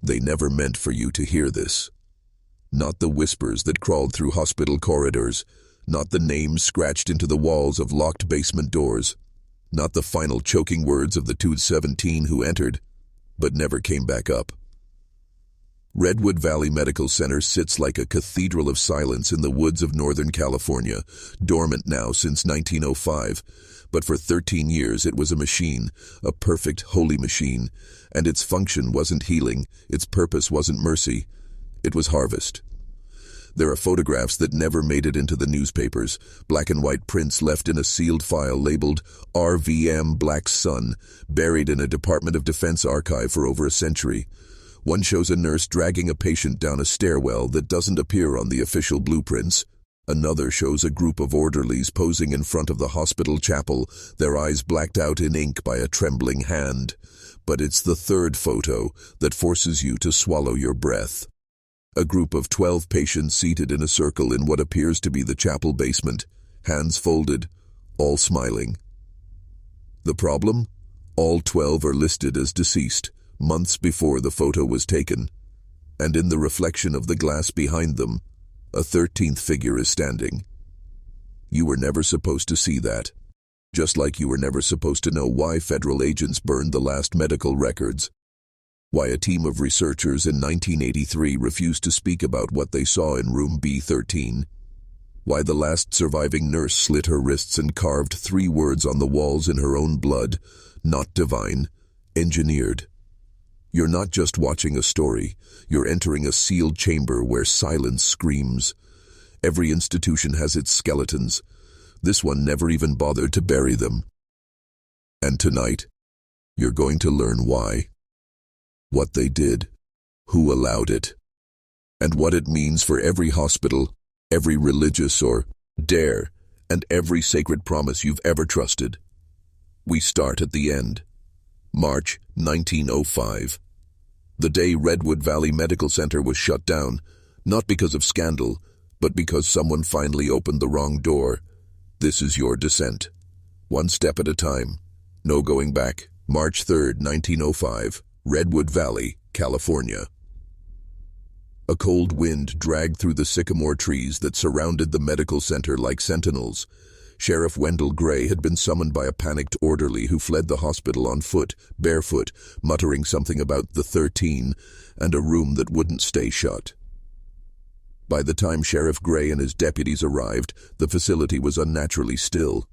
They never meant for you to hear this. Not the whispers that crawled through hospital corridors, not the names scratched into the walls of locked basement doors, not the final choking words of the 217 who entered, but never came back up. Redwood Valley Medical Center sits like a cathedral of silence in the woods of Northern California, dormant now since 1905, but for 13 years it was a machine, a perfect, holy machine, and its function wasn't healing, its purpose wasn't mercy, it was harvest. There are photographs that never made it into the newspapers, black and white prints left in a sealed file labeled RVM Black Sun, buried in a Department of Defense archive for over a century. One shows a nurse dragging a patient down a stairwell that doesn't appear on the official blueprints. Another shows a group of orderlies posing in front of the hospital chapel, their eyes blacked out in ink by a trembling hand. But it's the third photo that forces you to swallow your breath. A group of 12 patients seated in a circle in what appears to be the chapel basement, hands folded, all smiling. The problem? All 12 are listed as deceased, months before the photo was taken, and in the reflection of the glass behind them, a 13th figure is standing. You were never supposed to see that, just like you were never supposed to know why federal agents burned the last medical records, why a team of researchers in 1983 refused to speak about what they saw in room B13, why the last surviving nurse slit her wrists and carved 3 words on the walls in her own blood, not divine, engineered. You're not just watching a story, you're entering a sealed chamber where silence screams. Every institution has its skeletons. This one never even bothered to bury them. And tonight, you're going to learn why. What they did, who allowed it, and what it means for every hospital, every religious or dare, and every sacred promise you've ever trusted. We start at the end. March 1905. The day Redwood Valley Medical Center was shut down, not because of scandal, but because someone finally opened the wrong door. This is your descent. One step at a time. No going back. March 3rd, 1905, Redwood Valley, California. A cold wind dragged through the sycamore trees that surrounded the medical center like sentinels. Sheriff Wendell Gray had been summoned by a panicked orderly who fled the hospital on foot, barefoot, muttering something about the 13 and a room that wouldn't stay shut. By the time Sheriff Gray and his deputies arrived, the facility was unnaturally still.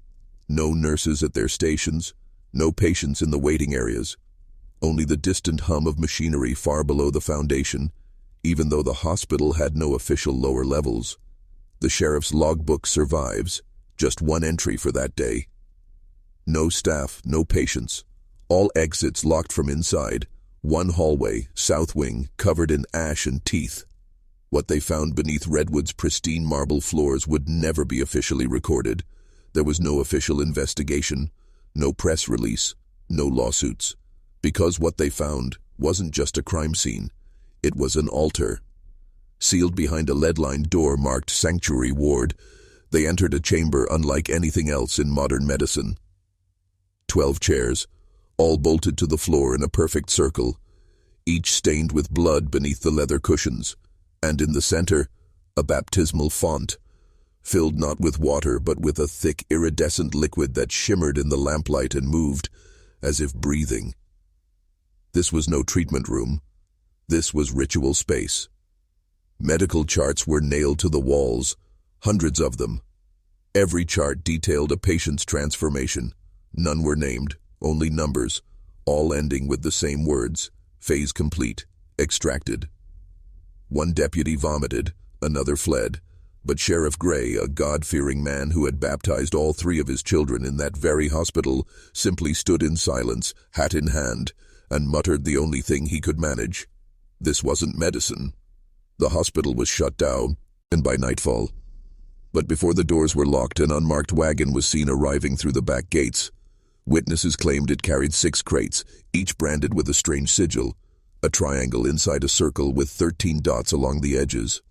No nurses at their stations, no patients in the waiting areas, only the distant hum of machinery far below the foundation, even though the hospital had no official lower levels. The sheriff's logbook survives. Just one entry for that day. No staff, no patients. All exits locked from inside. One hallway, south wing, covered in ash and teeth. What they found beneath Redwood's pristine marble floors would never be officially recorded. There was no official investigation, no press release, no lawsuits. Because what they found wasn't just a crime scene. It was an altar. Sealed behind a lead-lined door marked Sanctuary Ward, they entered a chamber unlike anything else in modern medicine. 12 chairs, all bolted to the floor in a perfect circle, each stained with blood beneath the leather cushions, and in the center, a baptismal font, filled not with water but with a thick iridescent liquid that shimmered in the lamplight and moved, as if breathing. This was no treatment room. This was ritual space. Medical charts were nailed to the walls, hundreds of them. Every chart detailed a patient's transformation. None were named, only numbers, all ending with the same words: phase complete, extracted. One deputy vomited, another fled, but Sheriff Gray, a God-fearing man who had baptized all 3 of his children in that very hospital, simply stood in silence, hat in hand, and muttered the only thing he could manage. This wasn't medicine. The hospital was shut down, and by nightfall. But before the doors were locked, an unmarked wagon was seen arriving through the back gates. Witnesses claimed it carried 6 crates, each branded with a strange sigil, a triangle inside a circle with 13 dots along the edges.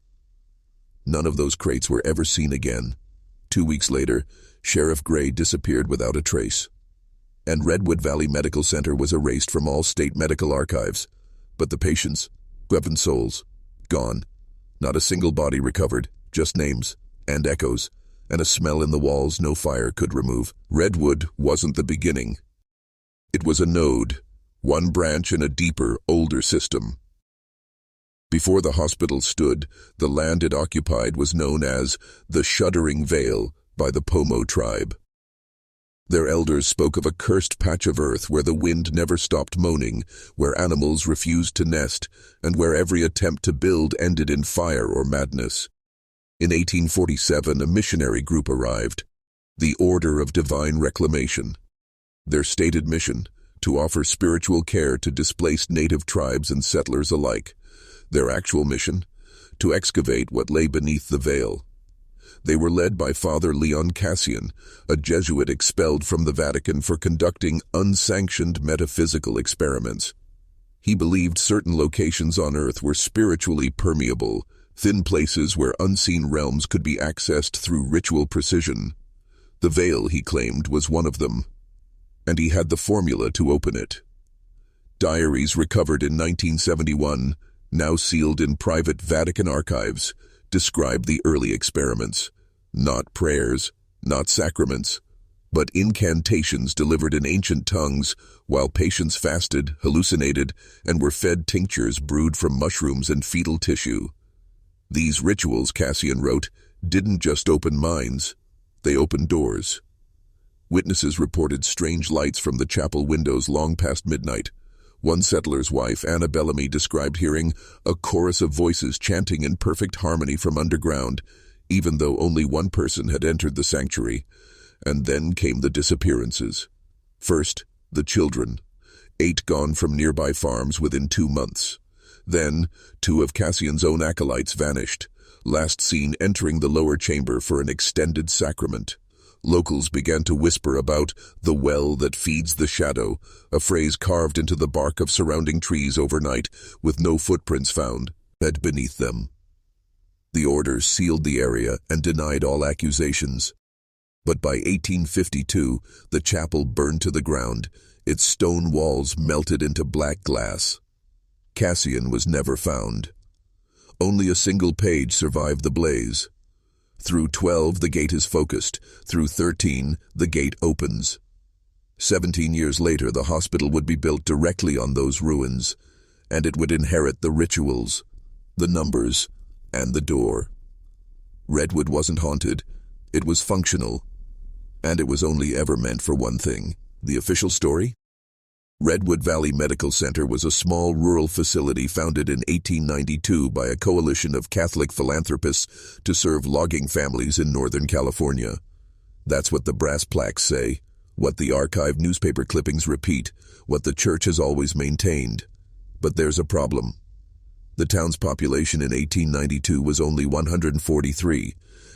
None of those crates were ever seen again. 2 weeks later, Sheriff Gray disappeared without a trace. And Redwood Valley Medical Center was erased from all state medical archives. But the patients, Weapon souls. Gone. Not a single body recovered, just names, and echoes, and a smell in the walls no fire could remove. Redwood wasn't the beginning. It was a node, one branch in a deeper, older system. Before the hospital stood, the land it occupied was known as the Shuddering Vale by the Pomo tribe. Their elders spoke of a cursed patch of earth where the wind never stopped moaning, where animals refused to nest, and where every attempt to build ended in fire or madness. In 1847, a missionary group arrived, the Order of Divine Reclamation. Their stated mission, to offer spiritual care to displaced native tribes and settlers alike. Their actual mission, to excavate what lay beneath the veil. They were led by Father Leon Cassian, a Jesuit expelled from the Vatican for conducting unsanctioned metaphysical experiments. He believed certain locations on Earth were spiritually permeable, thin places where unseen realms could be accessed through ritual precision. The veil, he claimed, was one of them, and he had the formula to open it. Diaries recovered in 1971, now sealed in private Vatican archives, describe the early experiments. Not prayers, not sacraments, but incantations delivered in ancient tongues while patients fasted, hallucinated, and were fed tinctures brewed from mushrooms and fetal tissue. These rituals, Cassian wrote, didn't just open minds, they opened doors. Witnesses reported strange lights from the chapel windows long past midnight. One settler's wife, Anna Bellamy, described hearing a chorus of voices chanting in perfect harmony from underground, even though only one person had entered the sanctuary. And then came the disappearances. First, the children, 8 gone from nearby farms within 2 months. Then, 2 of Cassian's own acolytes vanished, last seen entering the lower chamber for an extended sacrament. Locals began to whisper about the well that feeds the shadow, a phrase carved into the bark of surrounding trees overnight, with no footprints found, bed beneath them. The order sealed the area and denied all accusations. But by 1852, the chapel burned to the ground, its stone walls melted into black glass. Cassian was never found. Only a single page survived the blaze. Through 12, the gate is focused. Through 13, the gate opens. 17 years later, the hospital would be built directly on those ruins, and it would inherit the rituals, the numbers, and the door. Redwood wasn't haunted. It was functional. And it was only ever meant for one thing. The official story? Redwood Valley Medical Center was a small rural facility founded in 1892 by a coalition of Catholic philanthropists to serve logging families in Northern California. That's what the brass plaques say, what the archived newspaper clippings repeat, what the church has always maintained. But there's a problem. The town's population in 1892 was only 143,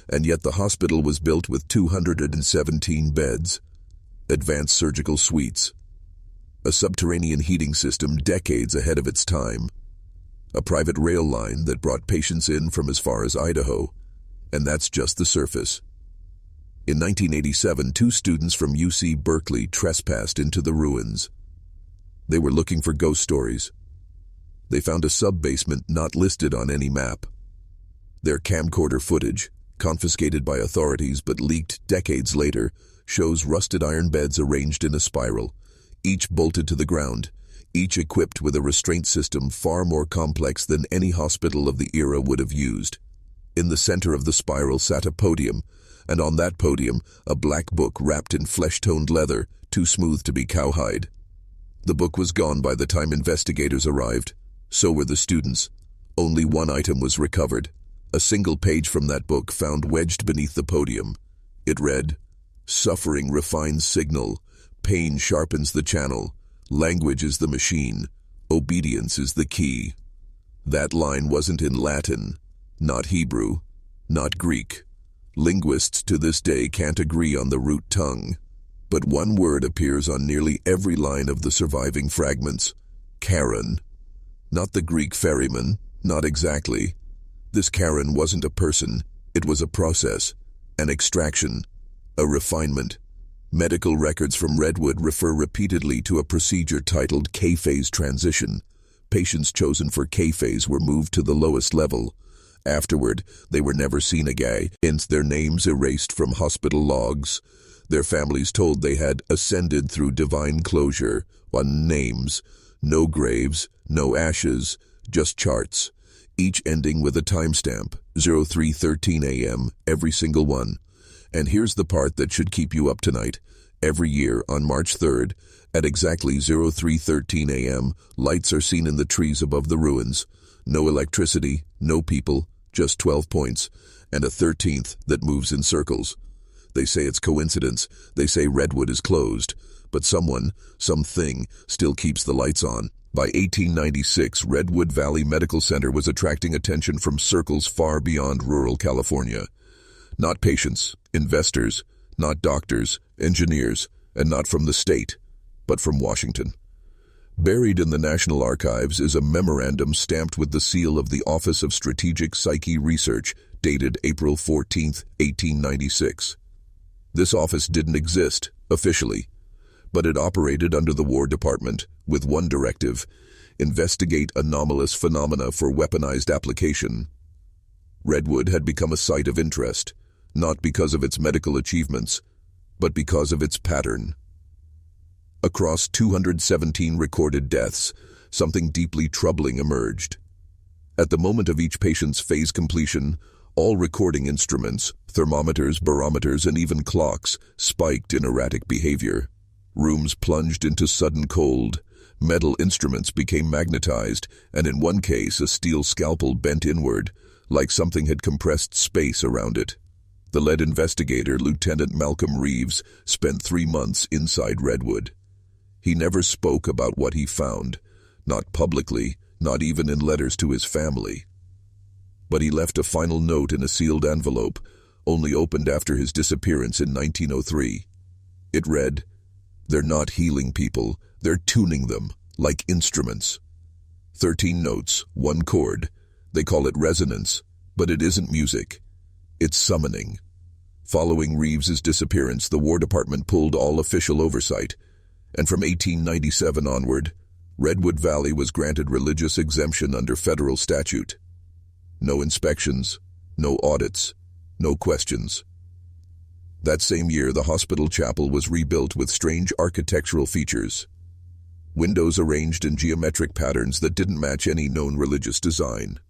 and yet the hospital was built with 217 beds, advanced surgical suites, a subterranean heating system decades ahead of its time, a private rail line that brought patients in from as far as Idaho, and that's just the surface. In 1987, 2 students from UC Berkeley trespassed into the ruins. They were looking for ghost stories. They found a sub-basement not listed on any map. Their camcorder footage, confiscated by authorities but leaked decades later, shows rusted iron beds arranged in a spiral, each bolted to the ground, each equipped with a restraint system far more complex than any hospital of the era would have used. In the center of the spiral sat a podium, and on that podium, a black book wrapped in flesh-toned leather, too smooth to be cowhide. The book was gone by the time investigators arrived. So were the students. Only one item was recovered. A single page from that book found wedged beneath the podium. It read, "Suffering refines signal. Pain sharpens the channel. Language is the machine. Obedience is the key." That line wasn't in Latin, not Hebrew, not Greek. Linguists to this day can't agree on the root tongue. But one word appears on nearly every line of the surviving fragments: Karen. Not the Greek ferryman, not exactly. This Karen wasn't a person, it was a process, an extraction, a refinement. Medical records from Redwood refer repeatedly to a procedure titled K-phase transition, Patients chosen for K-phase were moved to the lowest level. Afterward, they were never seen again, hence their names erased from hospital logs. Their families told they had ascended through divine closure. On names, no graves, no ashes, just charts, each ending with a timestamp, 03:13 a.m., every single one. And here's the part that should keep you up tonight. Every year, on March 3rd, at exactly 03:13 a.m., lights are seen in the trees above the ruins. No electricity, no people, just 12 points, and a 13th that moves in circles. They say it's coincidence. They say Redwood is closed. But someone, something, still keeps the lights on. By 1896, Redwood Valley Medical Center was attracting attention from circles far beyond rural California. Not patients, investors, not doctors, engineers, and not from the state, but from Washington. Buried in the National Archives is a memorandum stamped with the seal of the Office of Strategic Psyche Research, dated April 14, 1896. This office didn't exist, officially, but it operated under the War Department, with one directive: investigate anomalous phenomena for weaponized application. Redwood had become a site of interest, not because of its medical achievements, but because of its pattern. Across 217 recorded deaths, something deeply troubling emerged. At the moment of each patient's phase completion, all recording instruments, thermometers, barometers, and even clocks, spiked in erratic behavior. Rooms plunged into sudden cold. Metal instruments became magnetized, and in one case a steel scalpel bent inward, like something had compressed space around it. The lead investigator, Lieutenant Malcolm Reeves, spent 3 months inside Redwood. He never spoke about what he found, not publicly, not even in letters to his family. But he left a final note in a sealed envelope, only opened after his disappearance in 1903. It read, "They're not healing people, they're tuning them, like instruments." 13 notes, 1 chord. They call it resonance, but it isn't music. It's summoning. Following Reeves's disappearance, the War Department pulled all official oversight, and from 1897 onward, Redwood Valley was granted religious exemption under federal statute. No inspections, no audits, no questions. That same year, the hospital chapel was rebuilt with strange architectural features. Windows arranged in geometric patterns that didn't match any known religious design.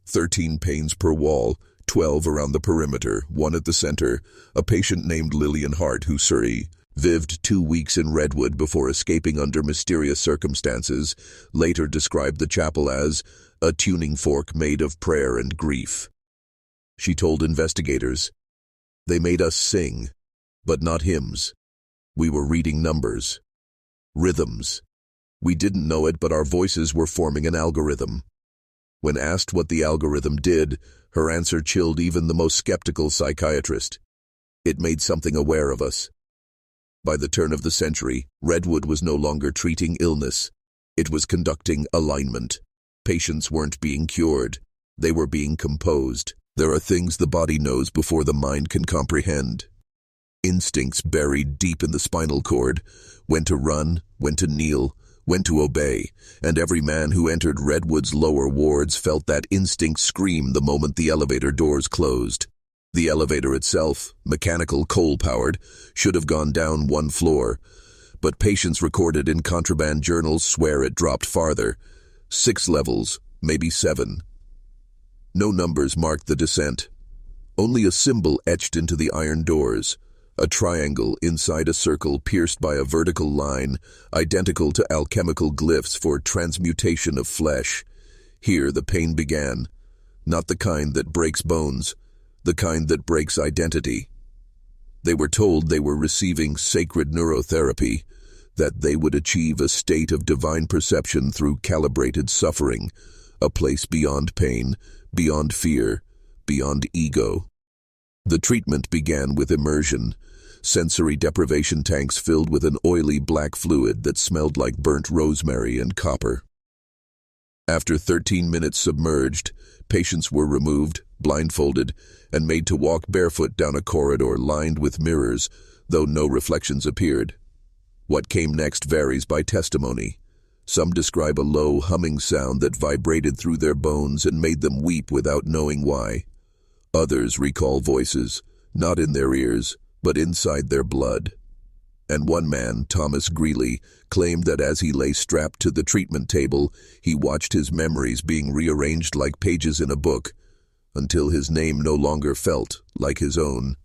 13 panes per wall, 12 around the perimeter, 1 at the center. A patient named Lillian Hart, who survived 2 weeks in Redwood before escaping under mysterious circumstances, later described the chapel as a tuning fork made of prayer and grief. She told investigators, "They made us sing, but not hymns. We were reading numbers, rhythms. We didn't know it, but our voices were forming an algorithm." When asked what the algorithm did, her answer chilled even the most skeptical psychiatrist. It made something aware of us. By the turn of the century, Redwood was no longer treating illness. It was conducting alignment. Patients weren't being cured. They were being composed. There are things the body knows before the mind can comprehend. Instincts buried deep in the spinal cord, when to run, when to kneel, when to obey, and every man who entered Redwood's lower wards felt that instinct scream the moment the elevator doors closed. The elevator itself, mechanical, coal-powered, should have gone down 1 floor, but patients recorded in contraband journals swear it dropped farther. 6 levels, maybe 7. No numbers marked the descent. Only a symbol etched into the iron doors, a triangle inside a circle pierced by a vertical line, identical to alchemical glyphs for transmutation of flesh. Here the pain began, not the kind that breaks bones, the kind that breaks identity. They were told they were receiving sacred neurotherapy, that they would achieve a state of divine perception through calibrated suffering, a place beyond pain, beyond fear, beyond ego. The treatment began with immersion, sensory deprivation tanks filled with an oily black fluid that smelled like burnt rosemary and copper. After 13 minutes submerged, patients were removed, blindfolded, and made to walk barefoot down a corridor lined with mirrors, though no reflections appeared. What came next varies by testimony. Some describe a low, humming sound that vibrated through their bones and made them weep without knowing why. Others recall voices, not in their ears, but inside their blood. And one man, Thomas Greeley, claimed that as he lay strapped to the treatment table, he watched his memories being rearranged like pages in a book, until his name no longer felt like his own.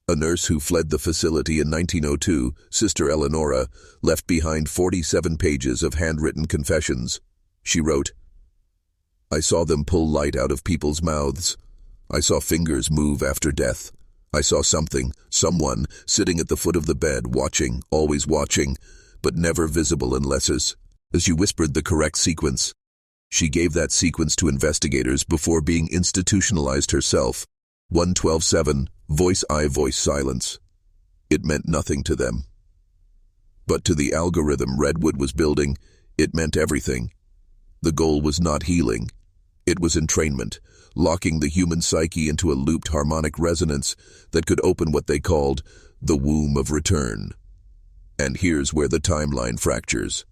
A nurse who fled the facility in 1902, Sister Eleonora, left behind 47 pages of handwritten confessions. She wrote, "I saw them pull light out of people's mouths. I saw fingers move after death. I saw something, someone, sitting at the foot of the bed, watching, always watching, but never visible unless as you whispered the correct sequence." She gave that sequence to investigators before being institutionalized herself. 112.7, voice I, voice silence. It meant nothing to them. But to the algorithm Redwood was building, it meant everything. The goal was not healing. It was entrainment, locking the human psyche into a looped harmonic resonance that could open what they called the womb of return. And here's where the timeline fractures.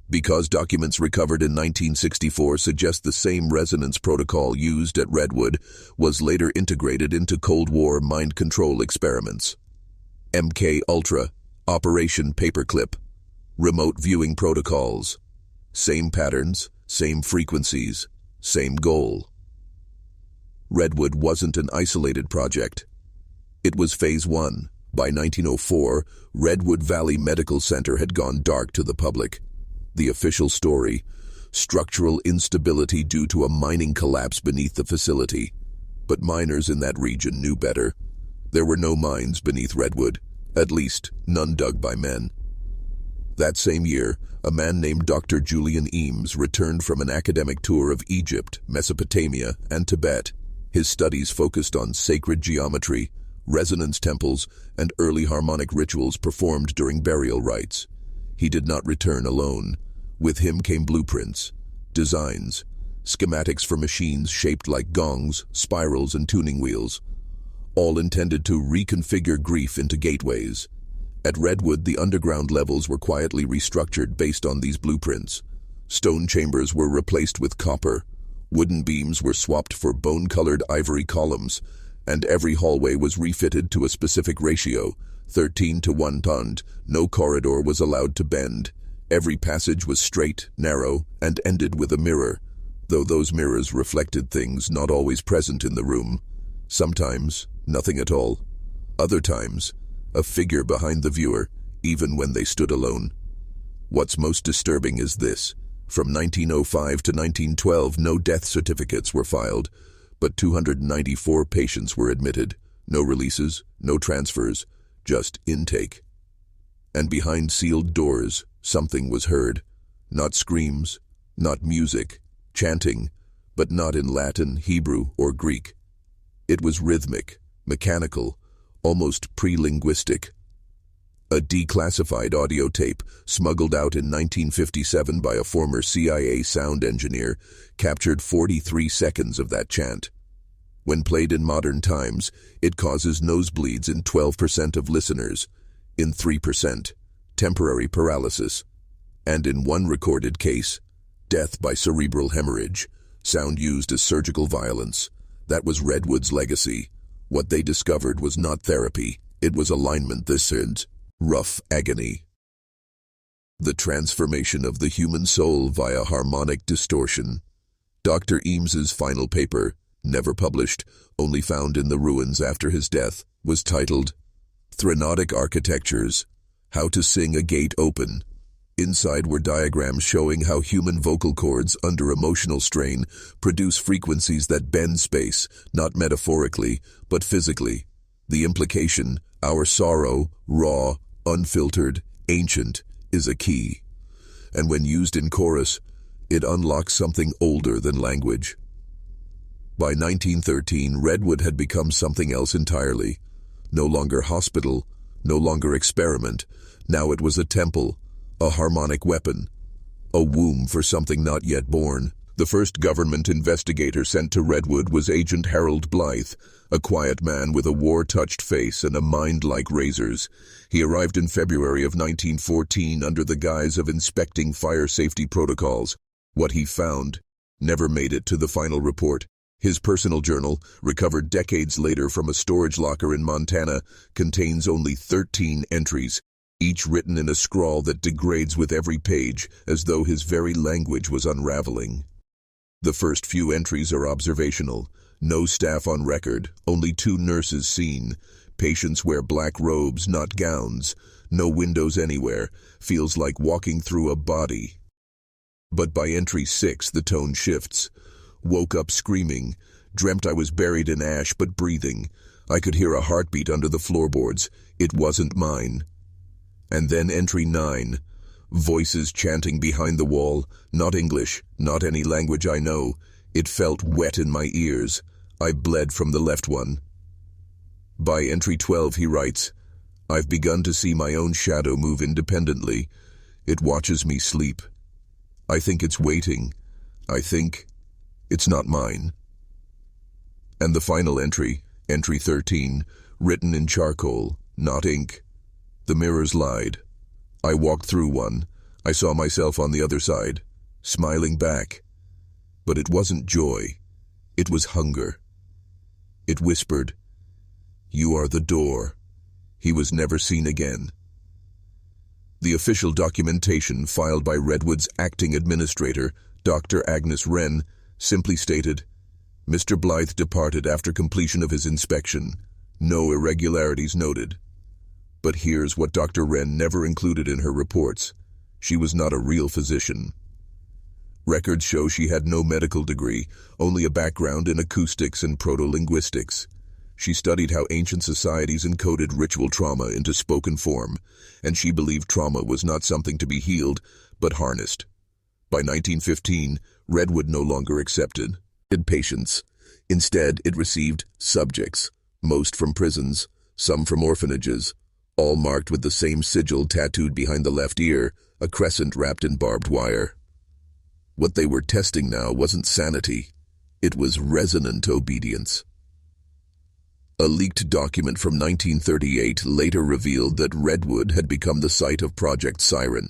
Because documents recovered in 1964 suggest the same resonance protocol used at Redwood was later integrated into Cold War mind control experiments. MK Ultra, Operation Paperclip, remote viewing protocols. Same patterns, same frequencies, same goal. Redwood wasn't an isolated project. It was Phase 1. By 1904, Redwood Valley Medical Center had gone dark to the public. The official story: structural instability due to a mining collapse beneath the facility. But miners in that region knew better. There were no mines beneath Redwood, at least none dug by men. That same year, a man named Dr. Julian Eames returned from an academic tour of Egypt, Mesopotamia, and Tibet. His studies focused on sacred geometry, resonance temples, and early harmonic rituals performed during burial rites. He did not return alone. With him came blueprints, designs, schematics for machines shaped like gongs, spirals, and tuning wheels, all intended to reconfigure grief into gateways. At Redwood, the underground levels were quietly restructured based on these blueprints. Stone chambers were replaced with copper, wooden beams were swapped for bone-colored ivory columns, and every hallway was refitted to a specific ratio, 13:1. No corridor was allowed to bend. Every passage was straight, narrow, and ended with a mirror, though those mirrors reflected things not always present in the room. Sometimes, nothing at all. Other times, a figure behind the viewer, even when they stood alone. What's most disturbing is this. From 1905 to 1912, no death certificates were filed, but 294 patients were admitted. No releases, no transfers, just intake. And behind sealed doors, something was heard. Not screams, not music, chanting, but not in Latin, Hebrew, or Greek. It was rhythmic, mechanical, almost pre-linguistic. A declassified audio tape, smuggled out in 1957 by a former CIA sound engineer, captured 43 seconds of that chant. When played in modern times, it causes nosebleeds in 12% of listeners, in 3%, temporary paralysis, and in one recorded case, death by cerebral hemorrhage, sound used as surgical violence. That was Redwood's legacy. What they discovered was not therapy, it was alignment. This is rough agony. The transformation of the human soul via harmonic distortion. Dr. Eames's final paper, never published, only found in the ruins after his death, was titled Threnotic Architectures, How to Sing a Gate Open. Inside were diagrams showing how human vocal cords under emotional strain produce frequencies that bend space, not metaphorically, but physically. The implication, our sorrow, raw, unfiltered, ancient, is a key. And when used in chorus, it unlocks something older than language. By 1913, Redwood had become something else entirely. No longer hospital, no longer experiment. Now it was a temple, a harmonic weapon, a womb for something not yet born. The first government investigator sent to Redwood was Agent Harold Blythe, a quiet man with a war-touched face and a mind like razors. He arrived in February of 1914 under the guise of inspecting fire safety protocols. What he found never made it to the final report. His personal journal, recovered decades later from a storage locker in Montana, contains only 13 entries, each written in a scrawl that degrades with every page, as though his very language was unraveling. The first few entries are observational. No staff on record, only 2 nurses seen. Patients wear black robes, not gowns. No windows anywhere. Feels like walking through a body. But by entry 6, the tone shifts. Woke up screaming. Dreamt I was buried in ash but breathing. I could hear a heartbeat under the floorboards. It wasn't mine. And then entry 9. Voices chanting behind the wall. Not English, not any language I know. It felt wet in my ears. I bled from the left one. By entry 12 he writes, I've begun to see my own shadow move independently. It watches me sleep. I think it's waiting. I think it's not mine. And the final entry, entry 13, written in charcoal, not ink. The mirrors lied. I walked through one. I saw myself on the other side, smiling back. But it wasn't joy. It was hunger. It whispered, You are the door. He was never seen again. The official documentation filed by Redwood's acting administrator, Dr. Agnes Wren, simply stated, Mr. Blythe departed after completion of his inspection. No irregularities noted. But here's what Dr. Wren never included in her reports. She was not a real physician. Records show she had no medical degree, only a background in acoustics and proto-linguistics. She studied how ancient societies encoded ritual trauma into spoken form, and she believed trauma was not something to be healed, but harnessed. By 1915, Redwood no longer accepted patients. Instead, it received subjects, most from prisons, some from orphanages, all marked with the same sigil tattooed behind the left ear, a crescent wrapped in barbed wire. What they were testing now wasn't sanity. It was resonant obedience. A leaked document from 1938 later revealed that Redwood had become the site of Project Siren,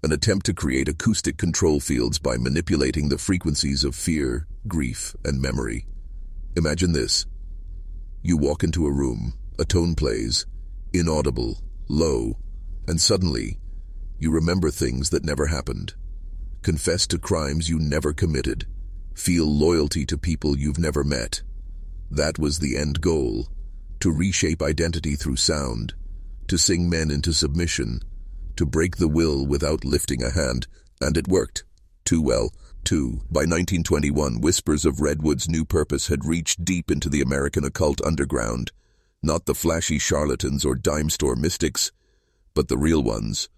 an attempt to create acoustic control fields by manipulating the frequencies of fear, grief, and memory. Imagine this. You walk into a room, a tone plays, inaudible, low, and suddenly, you remember things that never happened. Confess to crimes you never committed. Feel loyalty to people you've never met. That was the end goal, to reshape identity through sound, to sing men into submission, to break the will without lifting a hand, and it worked. Too well, too. By 1921, whispers of Redwood's new purpose had reached deep into the American occult underground. Not the flashy charlatans or dime store mystics, but the real ones.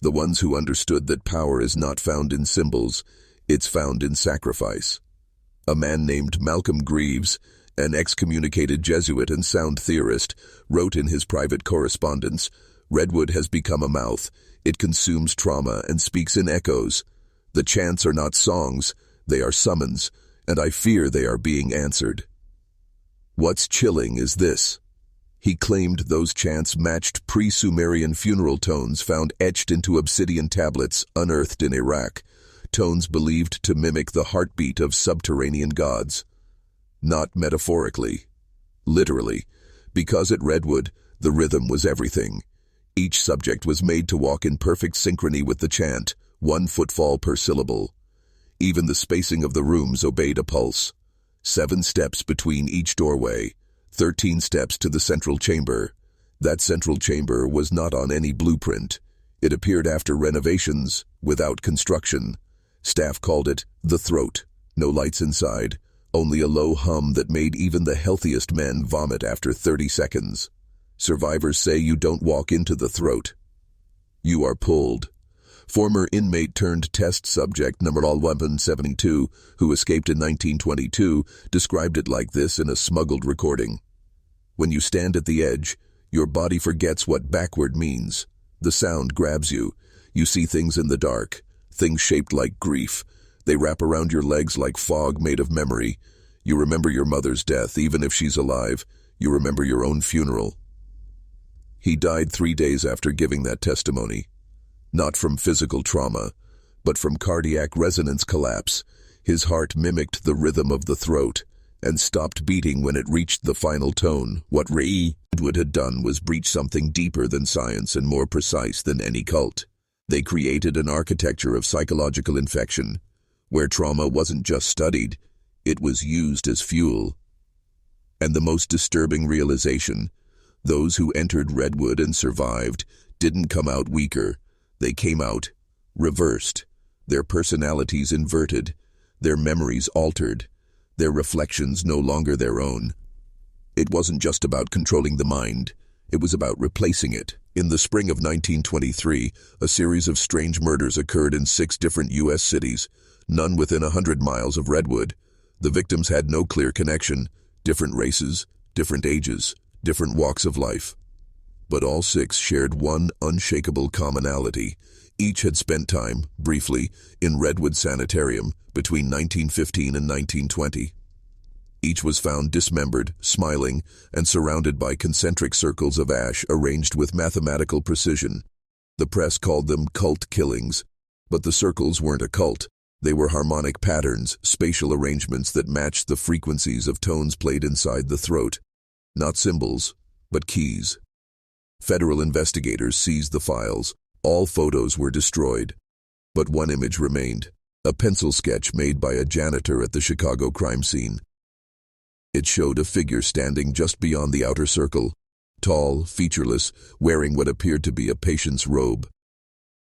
The ones who understood that power is not found in symbols, it's found in sacrifice. A man named Malcolm Greaves, an excommunicated Jesuit and sound theorist, wrote in his private correspondence, Redwood has become a mouth. It consumes trauma and speaks in echoes. The chants are not songs, they are summons, and I fear they are being answered. What's chilling is this. He claimed those chants matched pre-Sumerian funeral tones found etched into obsidian tablets unearthed in Iraq, tones believed to mimic the heartbeat of subterranean gods. Not metaphorically, literally, because at Redwood, the rhythm was everything. Each subject was made to walk in perfect synchrony with the chant, 1 footfall per syllable. Even the spacing of the rooms obeyed a pulse. 7 steps between each doorway, 13 steps to the central chamber. That central chamber was not on any blueprint. It appeared after renovations, without construction. Staff called it the throat. No lights inside, only a low hum that made even the healthiest men vomit after 30 seconds. Survivors say you don't walk into the throat. You are pulled. Former inmate turned test subject number 1172, who escaped in 1922, described it like this in a smuggled recording. When you stand at the edge, your body forgets what backward means. The sound grabs you. You see things in the dark, things shaped like grief. They wrap around your legs like fog made of memory. You remember your mother's death, even if she's alive. You remember your own funeral. He died 3 days after giving that testimony. Not from physical trauma, but from cardiac resonance collapse. His heart mimicked the rhythm of the throat and stopped beating when it reached the final tone. What Redwood had done was breach something deeper than science and more precise than any cult. They created an architecture of psychological infection, where trauma wasn't just studied, it was used as fuel. And the most disturbing realization, those who entered Redwood and survived didn't come out weaker. They came out reversed, their personalities inverted, their memories altered, their reflections no longer their own. It wasn't just about controlling the mind, it was about replacing it. In the spring of 1923, a series of strange murders occurred in 6 different U.S. cities, none within 100 miles of Redwood. The victims had no clear connection, different races, different ages, different walks of life. But all 6 shared one unshakable commonality. Each had spent time, briefly, in Redwood Sanitarium between 1915 and 1920. Each was found dismembered, smiling, and surrounded by concentric circles of ash arranged with mathematical precision. The press called them cult killings, but the circles weren't a cult. They were harmonic patterns, spatial arrangements that matched the frequencies of tones played inside the throat. Not symbols, but keys. Federal investigators seized the files. All photos were destroyed. But one image remained, a pencil sketch made by a janitor at the Chicago crime scene. It showed a figure standing just beyond the outer circle, tall, featureless, wearing what appeared to be a patient's robe.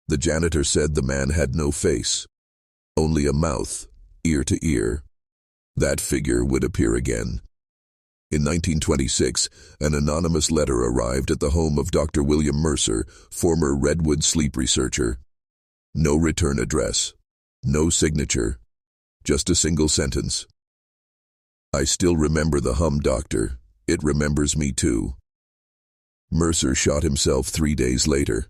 The janitor said the man had no face, only a mouth, ear to ear. That figure would appear again. In 1926, an anonymous letter arrived at the home of Dr. William Mercer, former Redwood sleep researcher. No return address, no signature, just a single sentence. I still remember the hum, doctor. It remembers me too. Mercer shot himself 3 days later.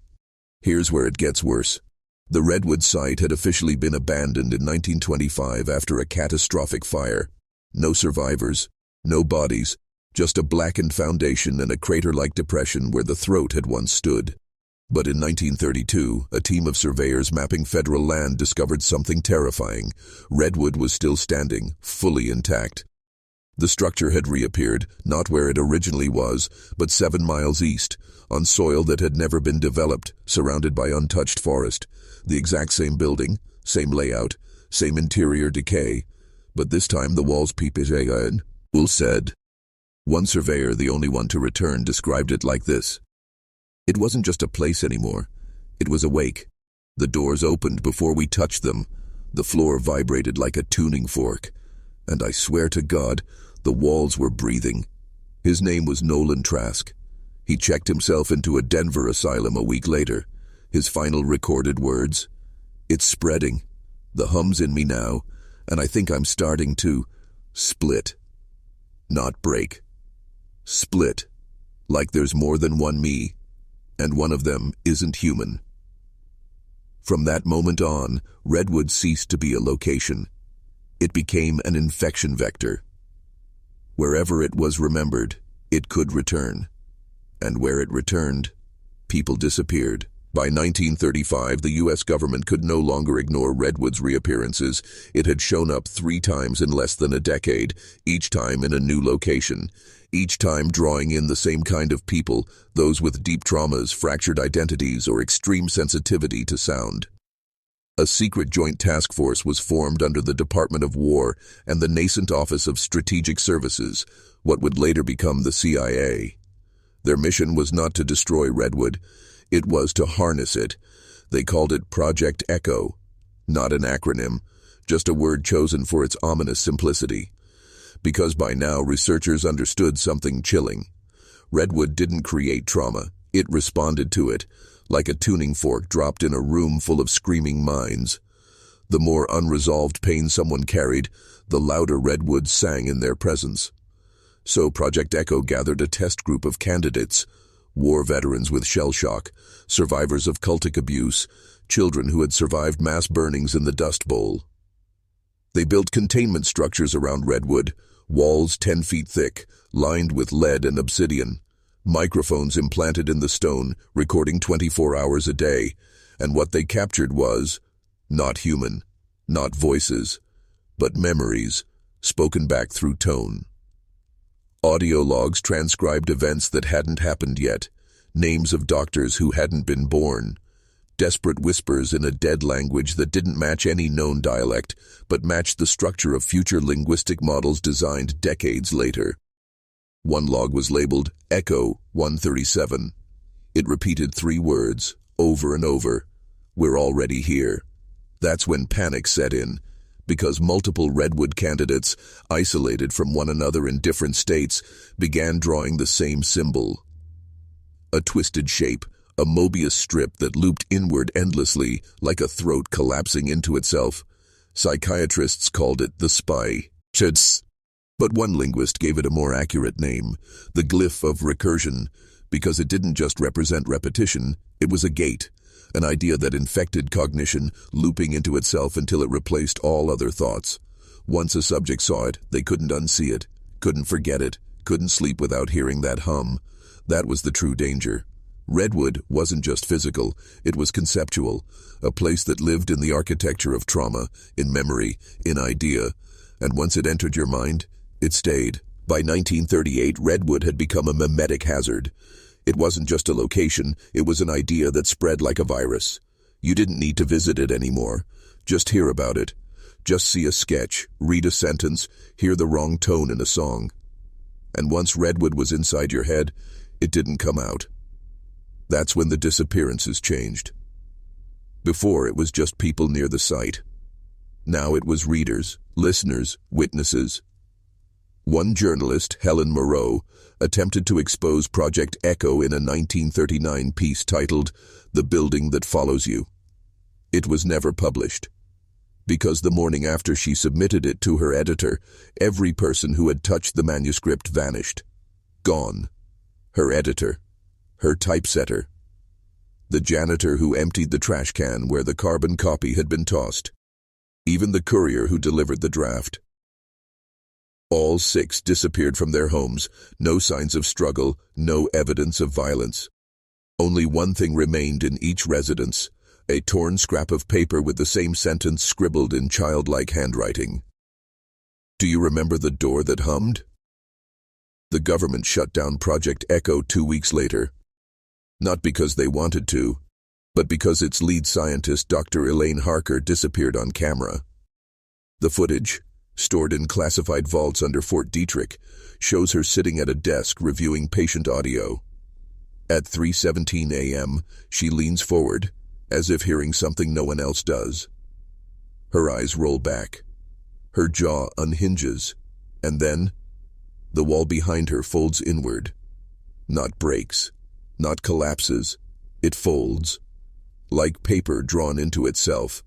Here's where it gets worse. The Redwood site had officially been abandoned in 1925 after a catastrophic fire. No survivors. No bodies, just a blackened foundation and a crater-like depression where the throat had once stood. But in 1932, a team of surveyors mapping federal land discovered something terrifying. Redwood was still standing, fully intact. The structure had reappeared, not where it originally was, but 7 miles east, on soil that had never been developed, surrounded by untouched forest. The exact same building, same layout, same interior decay, but this time the walls peeped in. Will said. One surveyor, the only one to return, described it like this. It wasn't just a place anymore. It was awake. The doors opened before we touched them. The floor vibrated like a tuning fork. And I swear to God, the walls were breathing. His name was Nolan Trask. He checked himself into a Denver asylum a week later. His final recorded words, "It's spreading. The hum's in me now, and I think I'm starting to split. Not break. Split. Like there's more than one me, and one of them isn't human." From that moment on, Redwood ceased to be a location. It became an infection vector. Wherever it was remembered, it could return. And where it returned, people disappeared. By 1935, the U.S. government could no longer ignore Redwood's reappearances. It had shown up 3 times in less than a decade, each time in a new location, each time drawing in the same kind of people, those with deep traumas, fractured identities, or extreme sensitivity to sound. A secret joint task force was formed under the Department of War and the nascent Office of Strategic Services, what would later become the CIA. Their mission was not to destroy Redwood. It was to harness it. They called it Project Echo. Not an acronym, just a word chosen for its ominous simplicity. Because by now researchers understood something chilling. Redwood didn't create trauma. It responded to it, like a tuning fork dropped in a room full of screaming minds. The more unresolved pain someone carried, the louder Redwood sang in their presence. So Project Echo gathered a test group of candidates, war veterans with shell shock, survivors of cultic abuse, children who had survived mass burnings in the Dust Bowl. They built containment structures around Redwood, walls 10 feet thick, lined with lead and obsidian, microphones implanted in the stone, recording 24 hours a day, and what they captured was not human, not voices, but memories, spoken back through tone. Audio logs transcribed events that hadn't happened yet, names of doctors who hadn't been born, desperate whispers in a dead language that didn't match any known dialect, but matched the structure of future linguistic models designed decades later. One log was labeled Echo 137. It repeated 3 words, over and over. We're already here. That's when panic set in, because multiple Redwood candidates, isolated from one another in different states, began drawing the same symbol. A twisted shape, a Mobius strip that looped inward endlessly, like a throat collapsing into itself. Psychiatrists called it the spy. But one linguist gave it a more accurate name, the glyph of recursion, because it didn't just represent repetition, it was a gate, an idea that infected cognition, looping into itself until it replaced all other thoughts. Once a subject saw it, they couldn't unsee it, couldn't forget it, couldn't sleep without hearing that hum. That was the true danger. Redwood wasn't just physical, it was conceptual, a place that lived in the architecture of trauma, in memory, in idea, and once it entered your mind, it stayed. By 1938, Redwood had become a memetic hazard. It wasn't just a location, it was an idea that spread like a virus. You didn't need to visit it anymore. Just hear about it. Just see a sketch, read a sentence, hear the wrong tone in a song. And once Redwood was inside your head, it didn't come out. That's when the disappearances changed. Before, it was just people near the site. Now it was readers, listeners, witnesses. One journalist, Helen Moreau, attempted to expose Project Echo in a 1939 piece titled "The Building That Follows You." It was never published, because the morning after she submitted it to her editor, every person who had touched the manuscript vanished. Gone. Her editor. Her typesetter. The janitor who emptied the trash can where the carbon copy had been tossed. Even the courier who delivered the draft. All 6 disappeared from their homes, no signs of struggle, no evidence of violence. Only one thing remained in each residence, a torn scrap of paper with the same sentence scribbled in childlike handwriting. Do you remember the door that hummed? The government shut down Project Echo 2 weeks later. Not because they wanted to, but because its lead scientist, Dr. Elaine Harker, disappeared on camera. The footage, stored in classified vaults under Fort Detrick, shows her sitting at a desk reviewing patient audio. At 3:17 a.m., she leans forward, as if hearing something no one else does. Her eyes roll back. Her jaw unhinges, and then the wall behind her folds inward. Not breaks, not collapses, it folds, like paper drawn into itself,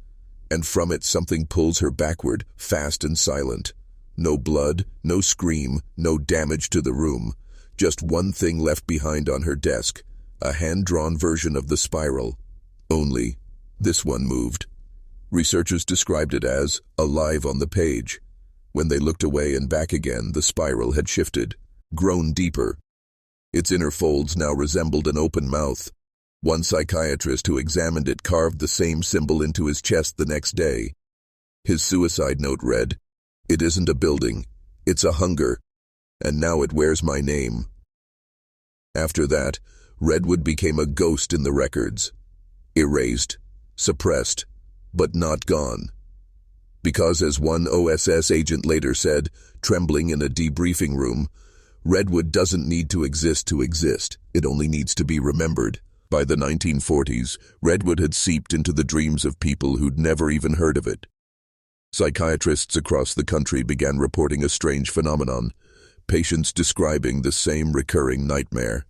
and from it something pulls her backward, fast and silent. No blood, no scream, no damage to the room, just one thing left behind on her desk, a hand-drawn version of the spiral. Only, this one moved. Researchers described it as alive on the page. When they looked away and back again, the spiral had shifted, grown deeper. Its inner folds now resembled an open mouth. One psychiatrist who examined it carved the same symbol into his chest the next day. His suicide note read, "It isn't a building, it's a hunger, and now it wears my name." After that, Redwood became a ghost in the records. Erased, suppressed, but not gone. Because, as one OSS agent later said, trembling in a debriefing room, Redwood doesn't need to exist, it only needs to be remembered. By the 1940s, Redwood had seeped into the dreams of people who'd never even heard of it. Psychiatrists across the country began reporting a strange phenomenon, patients describing the same recurring nightmare.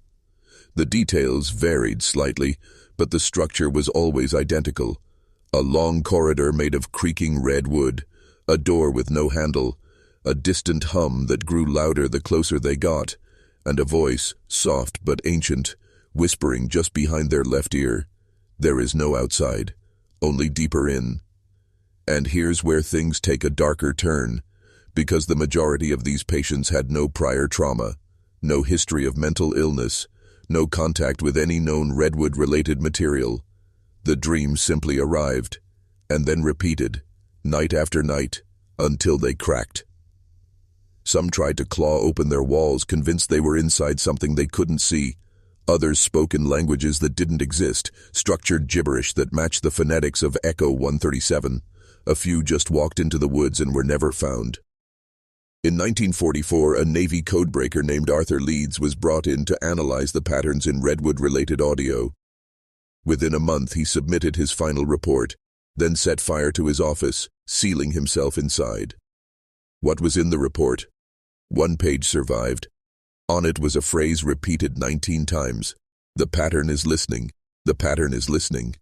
The details varied slightly, but the structure was always identical. A long corridor made of creaking red wood, a door with no handle, a distant hum that grew louder the closer they got, and a voice, soft but ancient, whispering just behind their left ear, "There is no outside, only deeper in." And here's where things take a darker turn, because the majority of these patients had no prior trauma, no history of mental illness, no contact with any known Redwood-related material. The dream simply arrived, and then repeated, night after night, until they cracked. Some tried to claw open their walls, convinced they were inside something they couldn't see. Others spoke in languages that didn't exist, structured gibberish that matched the phonetics of Echo 137. A few just walked into the woods and were never found. In 1944, a Navy codebreaker named Arthur Leeds was brought in to analyze the patterns in Redwood-related audio. Within a month, he submitted his final report, then set fire to his office, sealing himself inside. What was in the report? One page survived. On it was a phrase repeated 19 times. The pattern is listening. The pattern is listening.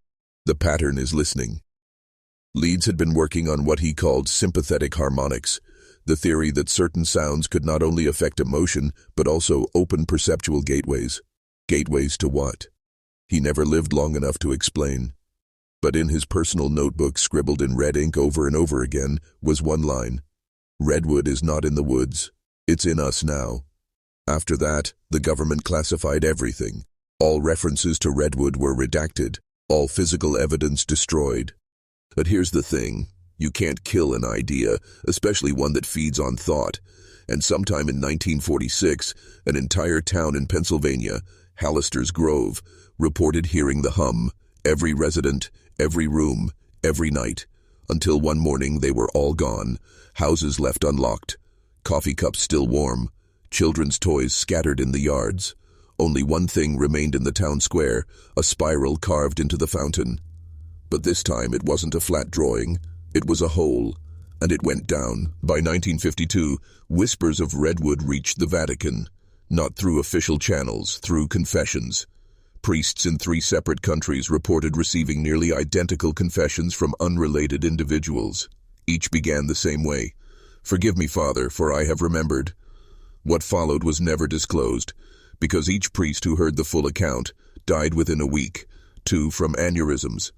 The pattern is listening. Leeds had been working on what he called sympathetic harmonics, the theory that certain sounds could not only affect emotion, but also open perceptual gateways. Gateways to what? He never lived long enough to explain. But in his personal notebook, scribbled in red ink over and over again, was one line. Redwood is not in the woods. It's in us now. After that, the government classified everything. All references to Redwood were redacted, all physical evidence destroyed. But here's the thing. You can't kill an idea, especially one that feeds on thought. And sometime in 1946, an entire town in Pennsylvania, Hallister's Grove, reported hearing the hum, every resident, every room, every night, until one morning they were all gone, houses left unlocked, coffee cups still warm, children's toys scattered in the yards. Only one thing remained in the town square, a spiral carved into the fountain. But this time it wasn't a flat drawing. It was a hole, and it went down. By 1952, whispers of Redwood reached the Vatican, not through official channels, through confessions. Priests in 3 separate countries reported receiving nearly identical confessions from unrelated individuals. Each began the same way. "Forgive me, Father, for I have remembered." What followed was never disclosed, because each priest who heard the full account died within a week, 2 from aneurysms,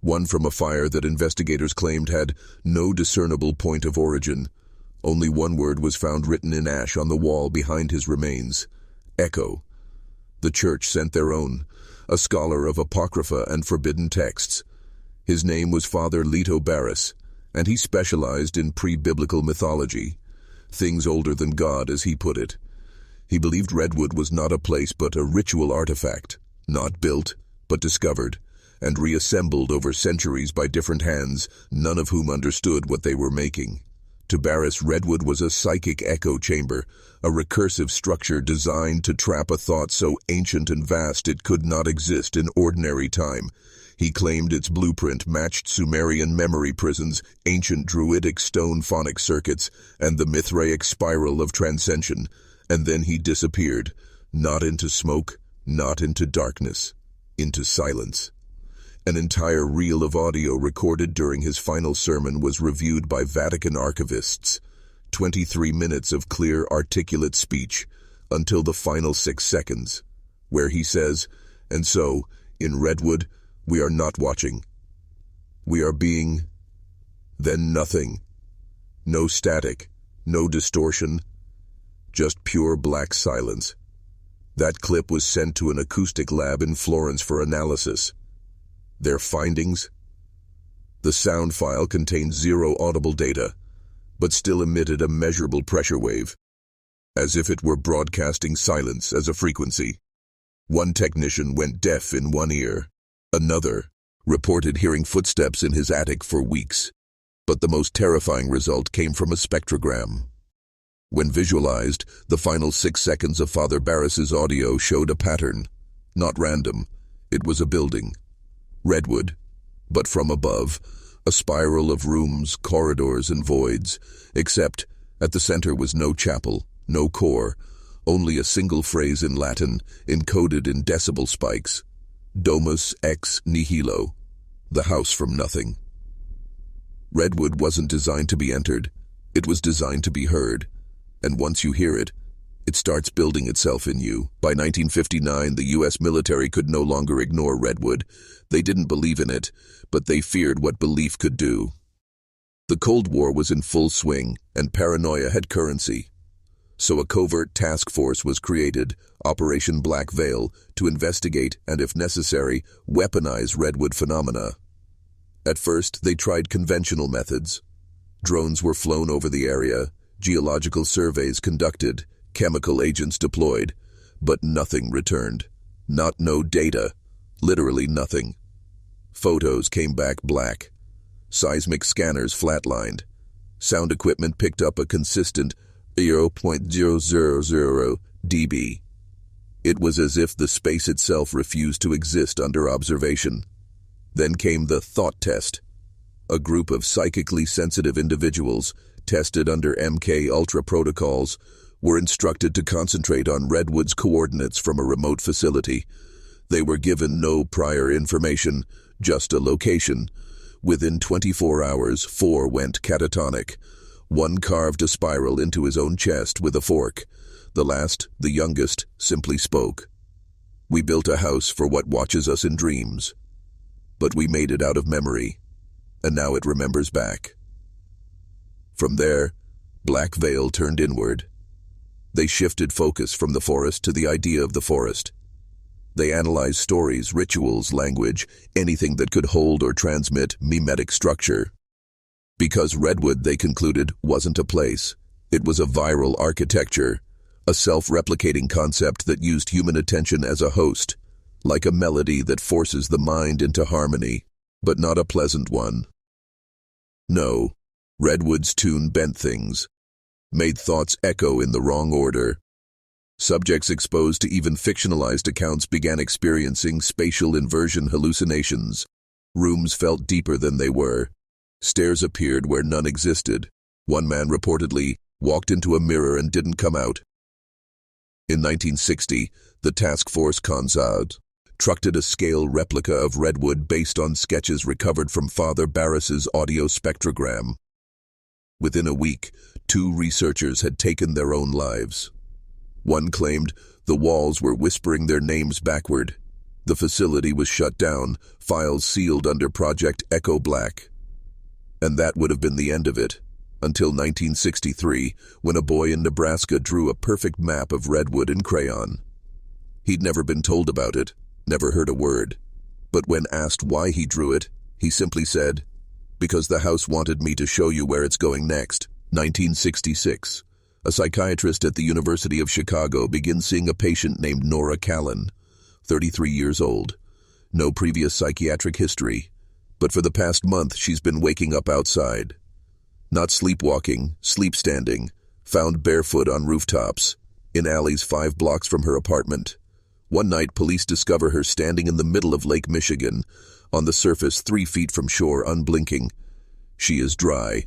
1 from a fire that investigators claimed had no discernible point of origin. Only one word was found written in ash on the wall behind his remains: Echo. The church sent their own, a scholar of apocrypha and forbidden texts. His name was Father Leto Barris, and he specialized in pre-biblical mythology, things older than God, as he put it. He believed Redwood was not a place but a ritual artifact, not built, but discovered, and reassembled over centuries by different hands, none of whom understood what they were making. To Barris, Redwood was a psychic echo chamber, a recursive structure designed to trap a thought so ancient and vast it could not exist in ordinary time. He claimed its blueprint matched Sumerian memory prisons, ancient druidic stone phonic circuits, and the Mithraic spiral of transcension. And then he disappeared, not into smoke, not into darkness, into silence. An entire reel of audio recorded during his final sermon was reviewed by Vatican archivists. 23 minutes of clear, articulate speech, until the final 6 seconds, where he says, "And so, in Redwood, we are not watching. We are being." Then nothing. No static, no distortion, just pure black silence. That clip was sent to an acoustic lab in Florence for analysis. Their findings? The sound file contained 0 audible data, but still emitted a measurable pressure wave, as if it were broadcasting silence as a frequency. One technician went deaf in one ear. Another reported hearing footsteps in his attic for weeks. But the most terrifying result came from a spectrogram. When visualized, the final 6 seconds of Father Barris's audio showed a pattern. Not random. It was a building. Redwood, but from above, a spiral of rooms, corridors, and voids, except at the center was no chapel, no core, only a single phrase in Latin, encoded in decibel spikes. Domus ex nihilo, the house from nothing. Redwood wasn't designed to be entered. It was designed to be heard. And once you hear it, it starts building itself in you. By 1959, the U.S. military could no longer ignore Redwood. They didn't believe in it, but they feared what belief could do. The Cold War was in full swing, and paranoia had currency. So a covert task force was created, Operation Black Veil, to investigate and, if necessary, weaponize Redwood phenomena. At first, they tried conventional methods. Drones were flown over the area, geological surveys conducted, chemical agents deployed, but nothing returned. No data. Literally nothing. Photos came back black. Seismic scanners flatlined. Sound equipment picked up a consistent 0.000 dB. It was as if the space itself refused to exist under observation. Then came the thought test. A group of psychically sensitive individuals, tested under MK Ultra protocols, were instructed to concentrate on Redwood's coordinates from a remote facility. They were given no prior information, just a location. Within 24 hours, 4 went catatonic. 1 carved a spiral into his own chest with a fork. The last, the youngest, simply spoke. "We built a house for what watches us in dreams. But we made it out of memory, and now it remembers back." From there, Black Veil turned inward. They shifted focus from the forest to the idea of the forest. They analyzed stories, rituals, language, anything that could hold or transmit mimetic structure. Because Redwood, they concluded, wasn't a place. It was a viral architecture, a self-replicating concept that used human attention as a host, like a melody that forces the mind into harmony, but not a pleasant one. No, Redwood's tune bent things, made thoughts echo in the wrong order. Subjects exposed to even fictionalized accounts began experiencing spatial inversion hallucinations. Rooms felt deeper than they were. Stairs appeared where none existed. One man reportedly walked into a mirror and didn't come out. In 1960, the task force Unsolved trucked a scale replica of Redwood based on sketches recovered from Father Barris's audio spectrogram. Within a week, 2 researchers had taken their own lives. One claimed the walls were whispering their names backward. The facility was shut down, files sealed under Project Echo Black. And that would have been the end of it, until 1963, when a boy in Nebraska drew a perfect map of Redwood in crayon. He'd never been told about it, never heard a word. But when asked why he drew it, he simply said, "Because the house wanted me to show you where it's going next." 1966. A psychiatrist at the University of Chicago begins seeing a patient named Nora Callan, 33 years old. No previous psychiatric history, but for the past month she's been waking up outside. Not sleepwalking, sleep standing, found barefoot on rooftops, in alleys 5 blocks from her apartment. One night, police discover her standing in the middle of Lake Michigan, on the surface 3 feet from shore, unblinking. She is dry.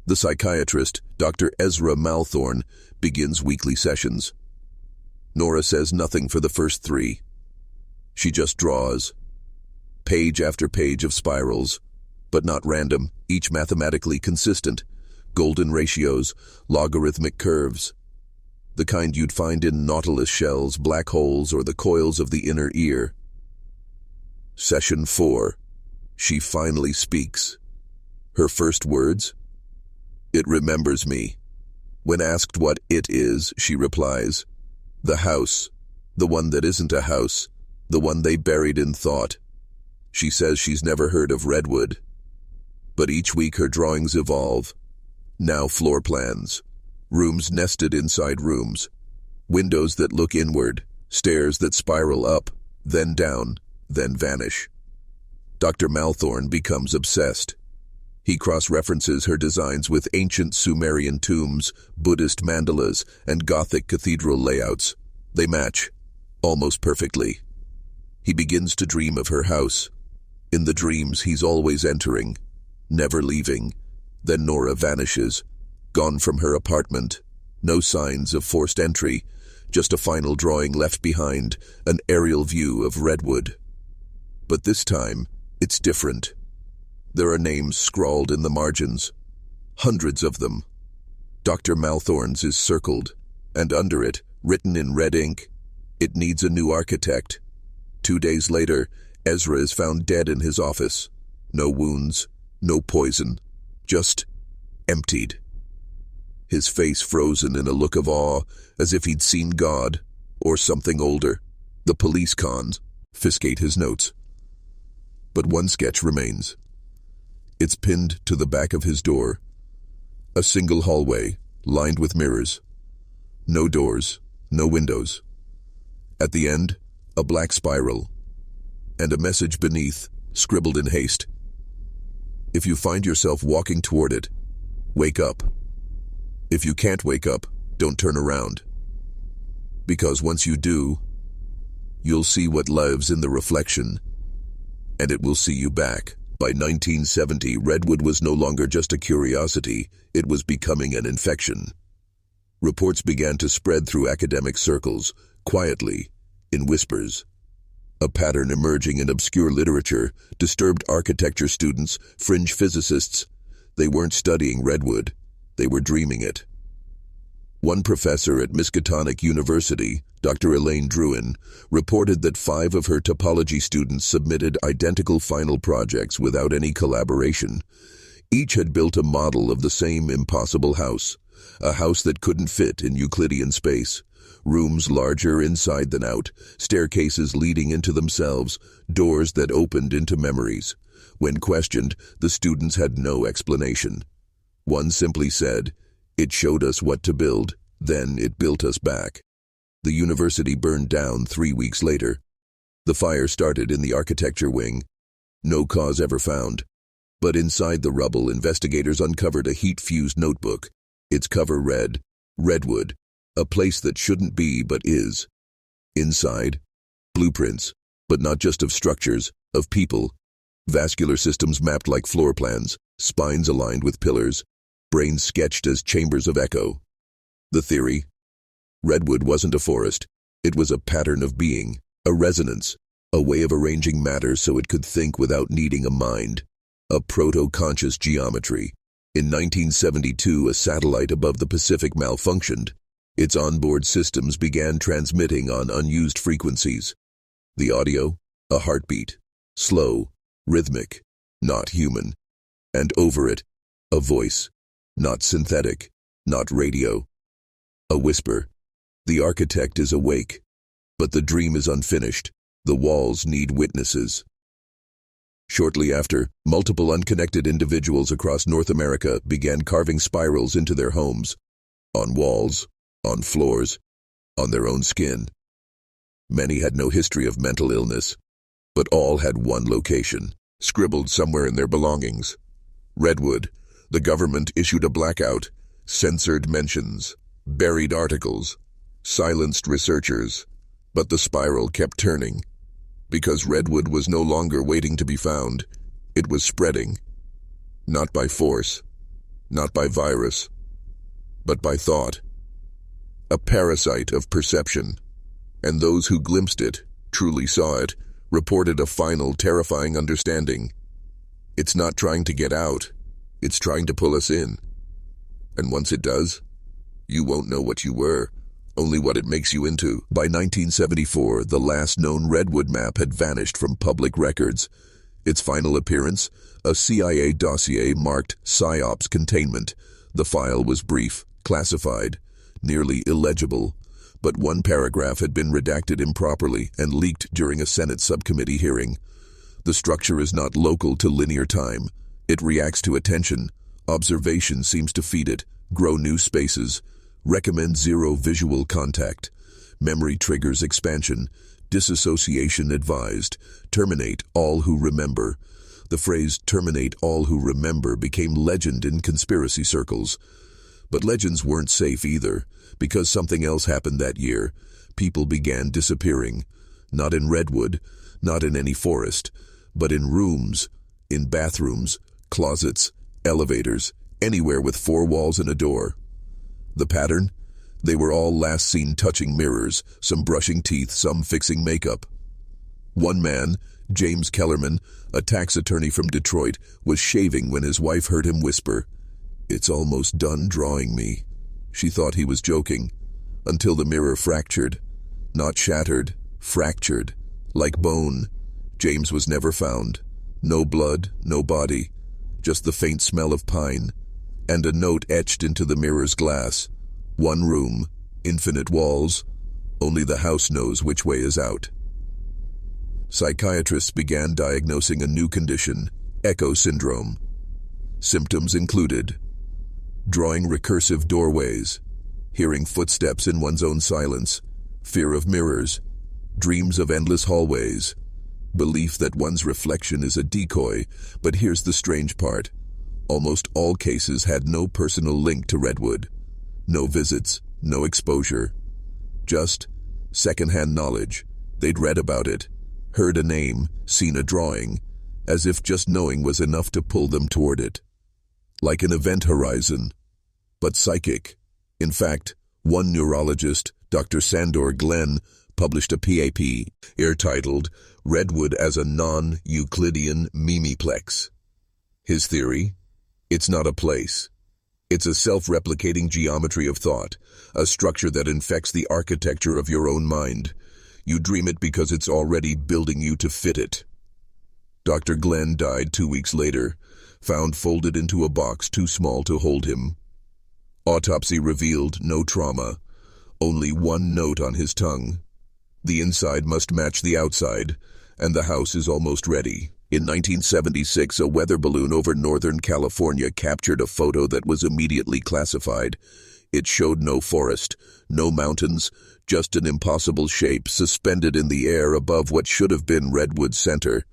The psychiatrist, Dr. Ezra Malthorn, begins weekly sessions. Nora says nothing for the first 3. She just draws. Page after page of spirals, but not random, each mathematically consistent. Golden ratios, logarithmic curves. The kind you'd find in nautilus shells, black holes, or the coils of the inner ear. Session 4. She finally speaks. Her first words? "It remembers me." When asked what it is, she replies, "The house. The one that isn't a house. The one they buried in thought." She says she's never heard of Redwood. But each week her drawings evolve. Now floor plans. Rooms nested inside rooms. Windows that look inward. Stairs that spiral up, then down, then vanish. Dr. Malthorn becomes obsessed. He cross-references her designs with ancient Sumerian tombs, Buddhist mandalas, and Gothic cathedral layouts. They match, almost perfectly. He begins to dream of her house. In the dreams, he's always entering, never leaving. Then Nora vanishes, gone from her apartment. No signs of forced entry, just a final drawing left behind, an aerial view of Redwood. But this time, it's different. There are names scrawled in the margins, hundreds of them. Dr. Malthorn's is circled, and under it, written in red ink, "It needs a new architect." 2 days later, Ezra is found dead in his office. No wounds, no poison, Just emptied. His face frozen in a look of awe, as if he'd seen God, or something older. The police confiscate his notes. But one sketch remains. It's pinned to the back of his door. A single hallway, lined with mirrors. No doors, no windows. At the end, a black spiral, and a message beneath, scribbled in haste. If you find yourself walking toward it, wake up. If you can't wake up, don't turn around. Because once you do, you'll see what lives in the reflection, and it will see you back. By 1970, Redwood was no longer just a curiosity, it was becoming an infection. Reports began to spread through academic circles, quietly, in whispers. A pattern emerging in obscure literature disturbed architecture students, fringe physicists. They weren't studying Redwood, they were dreaming it. One professor at Miskatonic University, Dr. Elaine Druin, reported that 5 of her topology students submitted identical final projects without any collaboration. Each had built a model of the same impossible house, a house that couldn't fit in Euclidean space. Rooms larger inside than out, staircases leading into themselves, doors that opened into memories. When questioned, the students had no explanation. One simply said, "It showed us what to build, then it built us back." The university burned down 3 weeks later. The fire started in the architecture wing. No cause ever found. But inside the rubble, investigators uncovered a heat-fused notebook. Its cover read, "Redwood, a place that shouldn't be but is." Inside, blueprints, but not just of structures, of people. Vascular systems mapped like floor plans, spines aligned with pillars, brains sketched as chambers of echo. The theory? Redwood wasn't a forest. It was a pattern of being, a resonance, a way of arranging matter so it could think without needing a mind. A proto-conscious geometry. In 1972, a satellite above the Pacific malfunctioned. Its onboard systems began transmitting on unused frequencies. The audio? A heartbeat. Slow, rhythmic, not human. And over it, a voice. Not synthetic, not radio. A whisper. The architect is awake, but the dream is unfinished. The walls need witnesses. Shortly after, multiple unconnected individuals across North America began carving spirals into their homes. On walls, on floors, on their own skin. Many had no history of mental illness, but all had one location, scribbled somewhere in their belongings. Redwood. The government issued a blackout, censored mentions, buried articles, silenced researchers, but the spiral kept turning. Because Redwood was no longer waiting to be found, it was spreading. Not by force, not by virus, but by thought. A parasite of perception, and those who glimpsed it, truly saw it, reported a final terrifying understanding. It's not trying to get out, it's trying to pull us in. And once it does, you won't know what you were, only what it makes you into. By 1974, the last known Redwood map had vanished from public records. Its final appearance, a CIA dossier marked PSYOPs containment. The file was brief, classified, nearly illegible, but one paragraph had been redacted improperly and leaked during a Senate subcommittee hearing. The structure is not local to linear time. It reacts to attention. Observation seems to feed it, grow new spaces. Recommend zero visual contact. Memory triggers expansion. Disassociation advised. Terminate all who remember. The phrase terminate all who remember became legend in conspiracy circles. But legends weren't safe either, because something else happened that year. People began disappearing. Not in Redwood, not in any forest, but in rooms, in bathrooms, closets, elevators, anywhere with 4 walls and a door. The pattern? They were all last seen touching mirrors, some brushing teeth, some fixing makeup. One man, James Kellerman, a tax attorney from Detroit, was shaving when his wife heard him whisper, "It's almost done drawing me." She thought he was joking, until the mirror fractured. Not shattered, fractured, like bone. James was never found. No blood, no body. just the faint smell of pine, and a note etched into the mirror's glass. One room, infinite walls, only the house knows which way is out. Psychiatrists began diagnosing a new condition, echo syndrome. Symptoms included drawing recursive doorways, hearing footsteps in one's own silence, fear of mirrors, dreams of endless hallways, belief that one's reflection is a decoy. But here's the strange part. Almost all cases had no personal link to Redwood. No visits, no exposure. Just secondhand knowledge. They'd read about it, heard a name, seen a drawing, as if just knowing was enough to pull them toward it. Like an event horizon, but psychic. In fact, one neurologist, Dr. Sandor Glenn, published a PAP, titled Redwood as a Non-Euclidean Memeplex. His theory? It's not a place. It's a self-replicating geometry of thought, a structure that infects the architecture of your own mind. You dream it because it's already building you to fit it. Dr. Glenn died 2 weeks later, found folded into a box too small to hold him. Autopsy revealed no trauma, only one note on his tongue. The inside must match the outside, and the house is almost ready. In 1976, a weather balloon over Northern California captured a photo that was immediately classified. It showed no forest, no mountains, just an impossible shape suspended in the air above what should have been Redwood Center.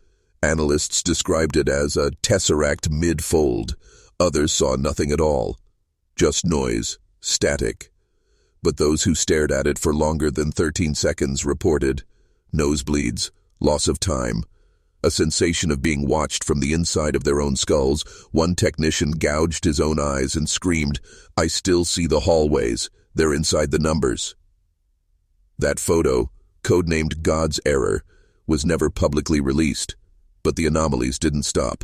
Analysts described it as a tesseract mid-fold. Others saw nothing at all. Just noise, static. But those who stared at it for longer than 13 seconds reported nosebleeds, loss of time, a sensation of being watched from the inside of their own skulls. One technician gouged his own eyes and screamed, "I still see the hallways. They're inside the numbers." That photo, codenamed God's Error, was never publicly released, but the anomalies didn't stop.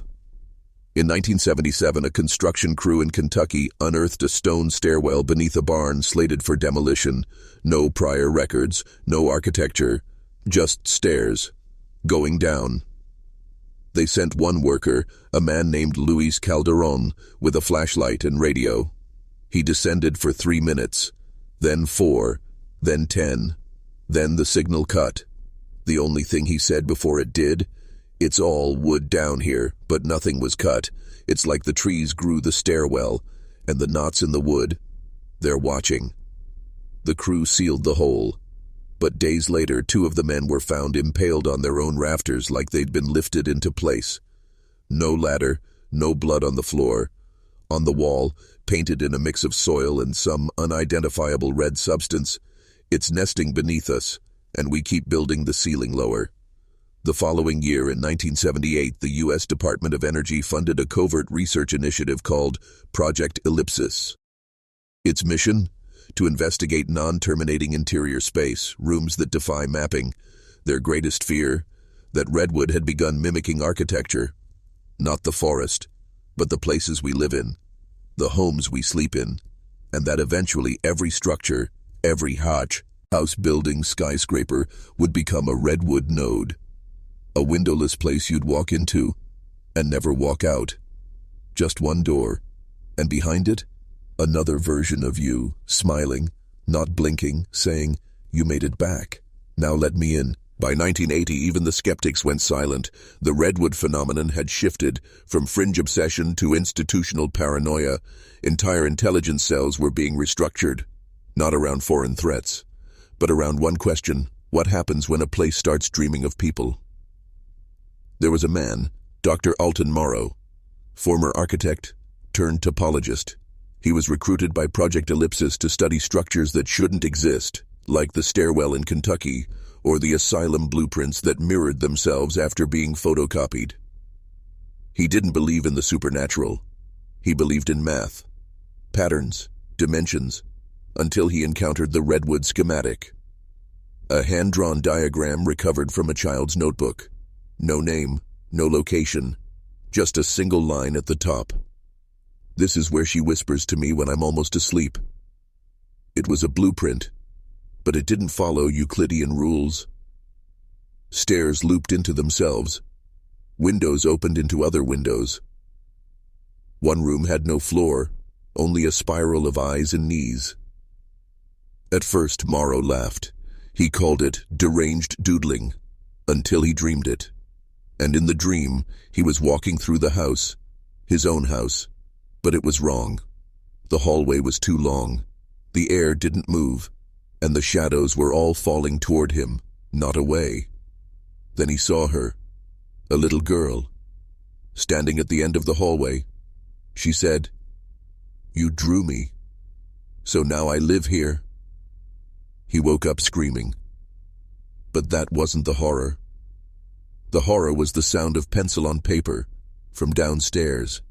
In 1977, a construction crew in Kentucky unearthed a stone stairwell beneath a barn slated for demolition. No prior records, no architecture, just stairs, going down. They sent one worker, a man named Luis Calderon, with a flashlight and radio. He descended for 3 minutes, then 4, then 10, then the signal cut. The only thing he said before it did, "It's all wood down here," but nothing was cut. It's like the trees grew the stairwell, and the knots in the wood, they're watching. The crew sealed the hole, but days later 2 of the men were found impaled on their own rafters like they'd been lifted into place. No ladder, no blood on the floor. On the wall, painted in a mix of soil and some unidentifiable red substance, "It's nesting beneath us, and we keep building the ceiling lower." The following year, in 1978, the U.S. Department of Energy funded a covert research initiative called Project Ellipsis. Its mission? To investigate non-terminating interior space, rooms that defy mapping. Their greatest fear? That Redwood had begun mimicking architecture. Not the forest, but the places we live in, the homes we sleep in, and that eventually every structure, every house, building, skyscraper would become a Redwood node. A windowless place you'd walk into and never walk out. Just one door, and behind it, another version of you, smiling, not blinking, saying, "You made it back. Now let me in." By 1980, even the skeptics went silent. The Redwood phenomenon had shifted from fringe obsession to institutional paranoia. Entire intelligence cells were being restructured, not around foreign threats, but around one question: what happens when a place starts dreaming of people? There was a man, Dr. Alton Morrow, former architect turned topologist. He was recruited by Project Ellipsis to study structures that shouldn't exist, like the stairwell in Kentucky or the asylum blueprints that mirrored themselves after being photocopied. He didn't believe in the supernatural. He believed in math, patterns, dimensions, until he encountered the Redwood schematic. A hand-drawn diagram recovered from a child's notebook. No name, no location, just a single line at the top. "This is where she whispers to me when I'm almost asleep." It was a blueprint, but it didn't follow Euclidean rules. Stairs looped into themselves. Windows opened into other windows. One room had no floor, only a spiral of eyes and knees. At first, Morrow laughed. He called it deranged doodling, until he dreamed it. And in the dream, he was walking through the house, his own house. But it was wrong. The hallway was too long. The air didn't move, and the shadows were all falling toward him, not away. Then he saw her, a little girl, standing at the end of the hallway. She said, "You drew me, so now I live here." He woke up screaming. But that wasn't the horror. The horror was the sound of pencil on paper from downstairs.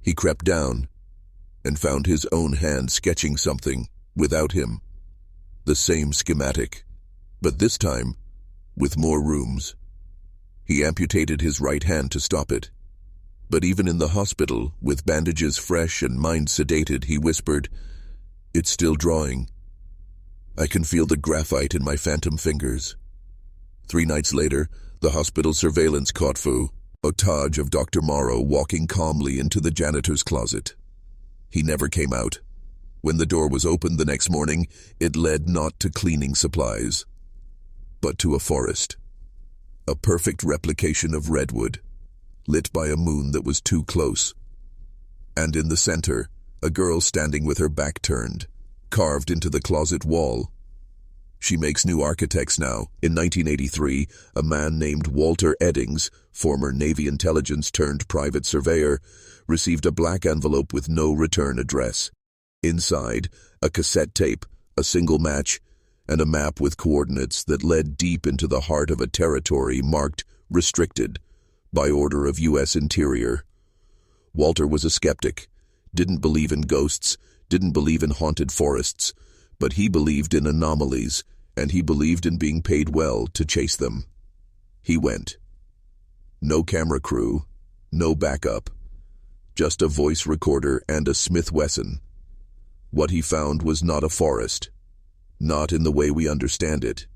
He crept down and found his own hand sketching something without him. The same schematic, but this time with more rooms. He amputated his right hand to stop it. But even in the hospital, with bandages fresh and mind sedated, he whispered, "It's still drawing. I can feel the graphite in my phantom fingers." 3 nights later, the hospital surveillance caught footage of Dr. Morrow walking calmly into the janitor's closet. He never came out. When the door was opened the next morning, it led not to cleaning supplies, but to a forest. A perfect replication of Redwood, lit by a moon that was too close. And in the center, a girl standing with her back turned, carved into the closet wall. She makes new architects now. In 1983, a man named Walter Eddings, former Navy intelligence turned private surveyor, received a black envelope with no return address. Inside, a cassette tape, a single match, and a map with coordinates that led deep into the heart of a territory marked restricted by order of U.S. Interior. Walter was a skeptic, didn't believe in ghosts, didn't believe in haunted forests, but he believed in anomalies, and he believed in being paid well to chase them. He went. No camera crew, no backup, just a voice recorder and a Smith Wesson. What he found was not a forest, not in the way we understand it.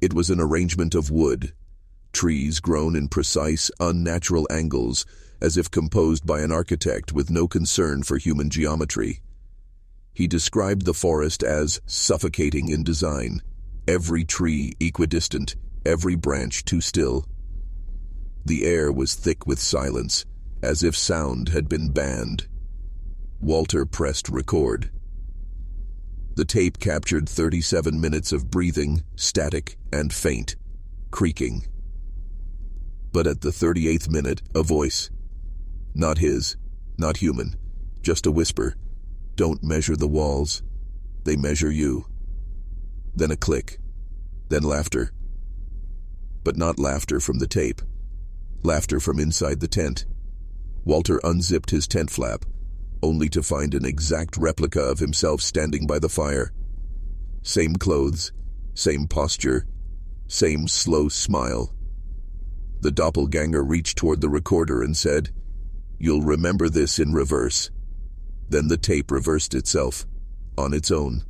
It was an arrangement of wood, trees grown in precise, unnatural angles, as if composed by an architect with no concern for human geometry. He described the forest as suffocating in design, every tree equidistant, every branch too still. The air was thick with silence, as if sound had been banned. Walter pressed record. The tape captured 37 minutes of breathing, static, and faint, creaking. But at the 38th minute, a voice. Not his, not human, just a whisper. "Don't measure the walls. They measure you." Then a click. Then laughter. But not laughter from the tape. Laughter from inside the tent. Walter unzipped his tent flap, only to find an exact replica of himself standing by the fire. Same clothes, same posture, same slow smile. The doppelganger reached toward the recorder and said, "You'll remember this in reverse." Then the tape reversed itself, on its own.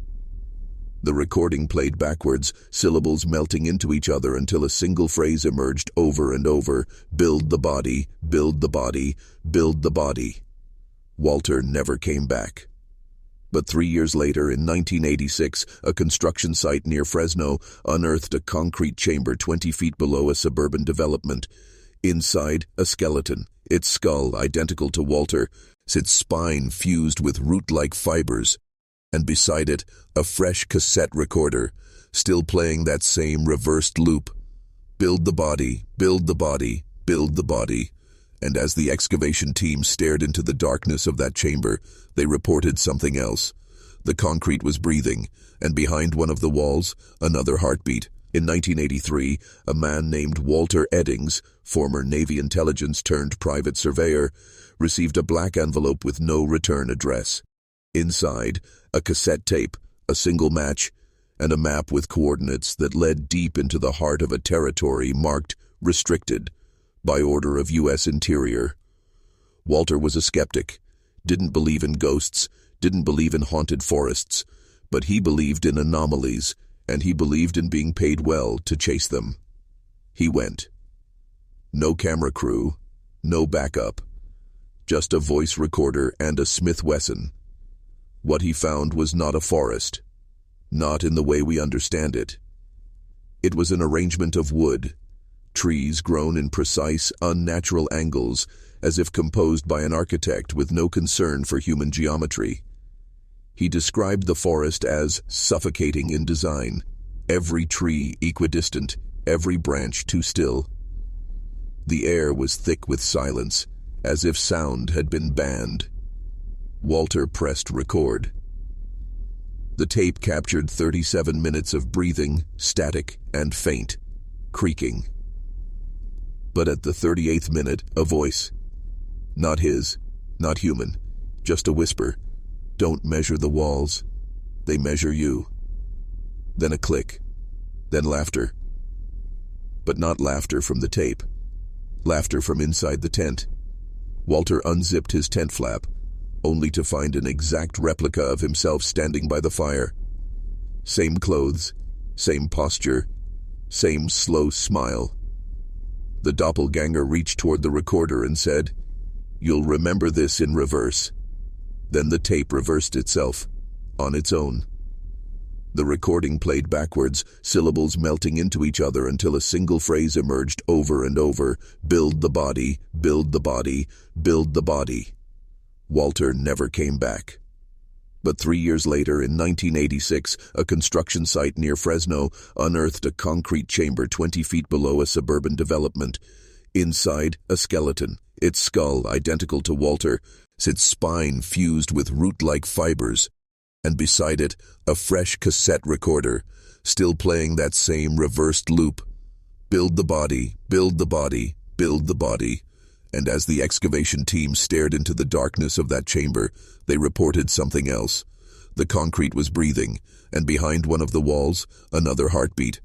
The recording played backwards, syllables melting into each other until a single phrase emerged over and over: "Build the body, build the body, build the body." Walter never came back. But 3 years later, in 1986, a construction site near Fresno unearthed a concrete chamber 20 feet below a suburban development. Inside, a skeleton, its skull identical to Walter, its spine fused with root-like fibers, and beside it, a fresh cassette recorder, still playing that same reversed loop. Build the body, build the body, build the body. And as the excavation team stared into the darkness of that chamber, they reported something else. The concrete was breathing, and behind one of the walls, another heartbeat. In 1983, a man named Walter Eddings, former Navy intelligence turned private surveyor, received a black envelope with no return address. Inside, a cassette tape, a single match, and a map with coordinates that led deep into the heart of a territory marked restricted by order of U.S. Interior. Walter was a skeptic, didn't believe in ghosts, didn't believe in haunted forests, but he believed in anomalies, and he believed in being paid well to chase them. He went. No camera crew, no backup, just a voice recorder and a Smith Wesson. What he found was not a forest, not in the way we understand it. It was an arrangement of wood, trees grown in precise, unnatural angles, as if composed by an architect with no concern for human geometry. He described the forest as suffocating in design, every tree equidistant, every branch too still. The air was thick with silence, as if sound had been banned. Walter pressed record. The tape captured 37 minutes of breathing, static and faint, creaking. But at the 38th minute, a voice. Not his, not human, just a whisper. Don't measure the walls. They measure you. Then a click. Then laughter. But not laughter from the tape. Laughter from inside the tent. Walter unzipped his tent flap, only to find an exact replica of himself standing by the fire. Same clothes, same posture, same slow smile. The doppelganger reached toward the recorder and said, "You'll remember this in reverse." Then the tape reversed itself, on its own. The recording played backwards, syllables melting into each other until a single phrase emerged over and over: build the body, build the body, build the body. Walter never came back. But 3 years later, in 1986, a construction site near Fresno unearthed a concrete chamber 20 feet below a suburban development. Inside, a skeleton, its skull identical to Walter, its spine fused with root-like fibers, and beside it, a fresh cassette recorder, still playing that same reversed loop. Build the body, build the body, build the body. And as the excavation team stared into the darkness of that chamber, they reported something else. The concrete was breathing, and behind one of the walls, another heartbeat.